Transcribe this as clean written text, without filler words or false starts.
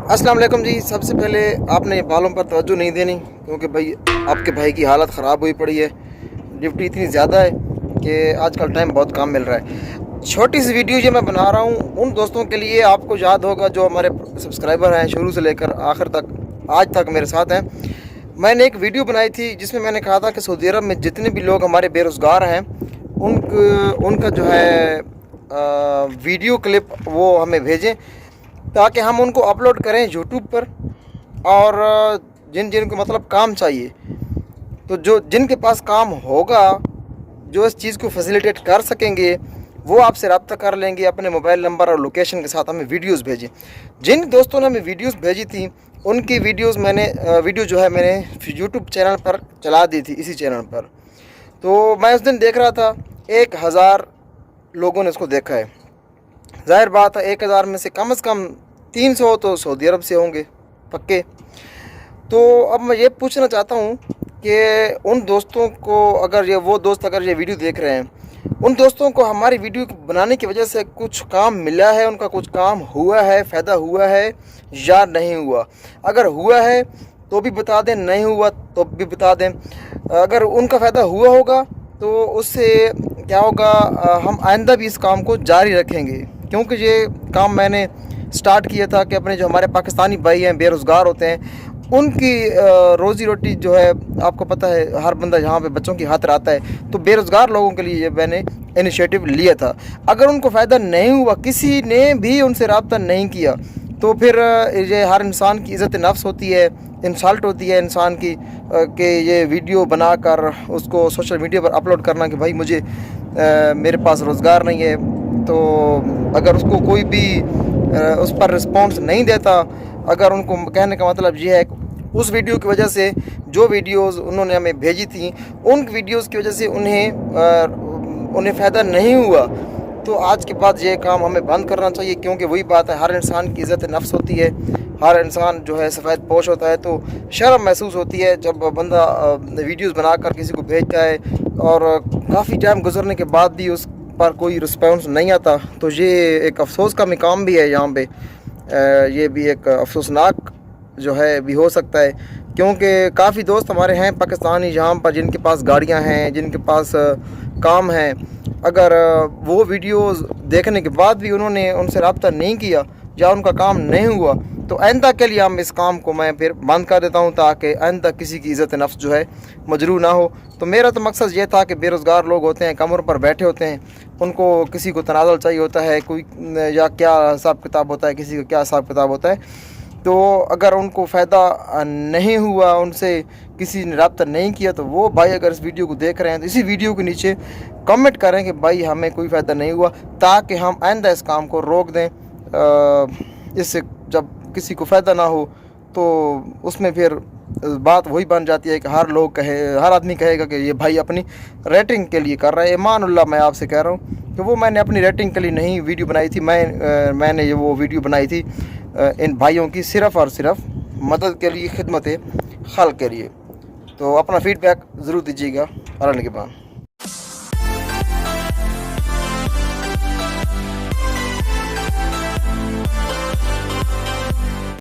अस्सलाम वालेकुम जी। सबसे पहले आपने बालों पर तवज्जो नहीं देनी, क्योंकि भाई आपके भाई की हालत ख़राब हुई पड़ी है। ड्यूटी इतनी ज़्यादा है कि आजकल टाइम बहुत कम मिल रहा है। छोटी सी वीडियो जो मैं बना रहा हूँ उन दोस्तों के लिए, आपको याद होगा जो हमारे सब्सक्राइबर हैं शुरू से लेकर आखिर तक आज तक मेरे साथ हैं। मैंने एक वीडियो बनाई थी जिसमें मैंने कहा था कि सऊदी अरब में जितने भी लोग हमारे बेरोज़गार हैं उनका जो है वीडियो क्लिप वो हमें भेजें ताकि हम उनको अपलोड करें यूट्यूब पर। और जिनको मतलब काम चाहिए, तो जिनके पास काम होगा, जो इस चीज़ को फैसिलिटेट कर सकेंगे, वो आपसे रब्ता कर लेंगे अपने मोबाइल नंबर और लोकेशन के साथ, हमें वीडियोस भेजें। जिन दोस्तों ने हमें वीडियोस भेजी थी उनकी वीडियोस वीडियो जो है मैंने यूट्यूब चैनल पर चला दी थी, इसी चैनल पर। तो मैं उस दिन देख रहा था 1000 लोगों ने उसको देखा है। ज़ाहिर बात है 1000 में से कम 300 तो सऊदी अरब से होंगे पक्के। तो अब मैं ये पूछना चाहता हूँ कि उन दोस्तों को, अगर ये वीडियो देख रहे हैं, उन दोस्तों को हमारी वीडियो बनाने की वजह से कुछ काम मिला है, उनका कुछ काम हुआ है, फ़ायदा हुआ है या नहीं हुआ। अगर हुआ है तो भी बता दें, नहीं हुआ तो भी बता दें। अगर उनका फ़ायदा हुआ होगा तो उससे क्या होगा, हम आइंदा भी इस काम को जारी रखेंगे। क्योंकि ये काम मैंने स्टार्ट किया था कि अपने जो हमारे पाकिस्तानी भाई हैं, बेरोज़गार होते हैं, उनकी रोज़ी रोटी जो है, आपको पता है हर बंदा यहाँ पे बच्चों की खातिर आता है, तो बेरोज़गार लोगों के लिए ये मैंने इनिशिएटिव लिया था। अगर उनको फ़ायदा नहीं हुआ, किसी ने भी उनसे रब्ता नहीं किया, तो फिर ये हर इंसान की इज़्ज़त नफ्स होती है, इंसल्ट होती है इंसान की कि ये वीडियो बनाकर उसको सोशल मीडिया पर अपलोड करना कि भाई मुझे मेरे पास रोज़गार नहीं है। तो अगर उसको कोई भी उस पर रिस्पॉन्स नहीं देता, अगर उनको कहने का मतलब ये है उस वीडियो की वजह से, जो वीडियोस उन्होंने हमें भेजी थी उन वीडियोस की वजह से उन्हें फ़ायदा नहीं हुआ, तो आज के बाद ये काम हमें बंद करना चाहिए। क्योंकि वही बात है, हर इंसान की इज़्ज़त नफ्स होती है, हर इंसान जो है सफ़ेद पोश होता है, तो शर्म महसूस होती है जब बंदा वीडियोस बनाकर किसी को भेजता है और काफ़ी टाइम गुजरने के बाद भी उस पर कोई रिस्पॉन्स नहीं आता। तो ये एक अफसोस का मकाम भी है यहाँ पे। ये भी एक अफसोसनाक जो है भी हो सकता है, क्योंकि काफ़ी दोस्त हमारे हैं पाकिस्तानी यहाँ पर जिनके पास गाड़ियाँ हैं, जिनके पास काम है। अगर वो वीडियोस देखने के बाद भी उन्होंने उनसे रब्ता नहीं किया या उनका काम नहीं हुआ, तो आइंदा के लिए हम इस काम को मैं फिर बंद कर देता हूं, ताकि आइंदा किसी की इज़्ज़त नफ्स जो है मजरू ना हो। तो मेरा तो मकसद ये था कि बेरोज़गार लोग होते हैं, कमरों पर बैठे होते हैं, उनको किसी को तनाज़ुल चाहिए होता है, कोई या क्या हिसाब किताब होता है, किसी का क्या हिसाब किताब होता है। तो अगर उनको फ़ायदा नहीं हुआ, उनसे किसी ने रब्ता नहीं किया, तो वो भाई अगर इस वीडियो को देख रहे हैं तो इसी वीडियो के नीचे कमेंट करें कि भाई हमें कोई फ़ायदा नहीं हुआ, ताकि हम आइंदा इस काम को रोक दें। इससे जब किसी को फ़ायदा ना हो तो उसमें फिर बात वही बन जाती है कि हर आदमी कहेगा कि ये भाई अपनी रेटिंग के लिए कर रहा है। ईमानुल्लाह मैं आपसे कह रहा हूँ कि वो मैंने अपनी रेटिंग के लिए नहीं वीडियो बनाई थी। मैंने वो वीडियो बनाई थी इन भाइयों की सिर्फ़ और सिर्फ मदद के लिए, खिदमत खल्क़ के लिए। तो अपना फ़ीडबैक ज़रूर दीजिएगा। अल्लाह के बाद।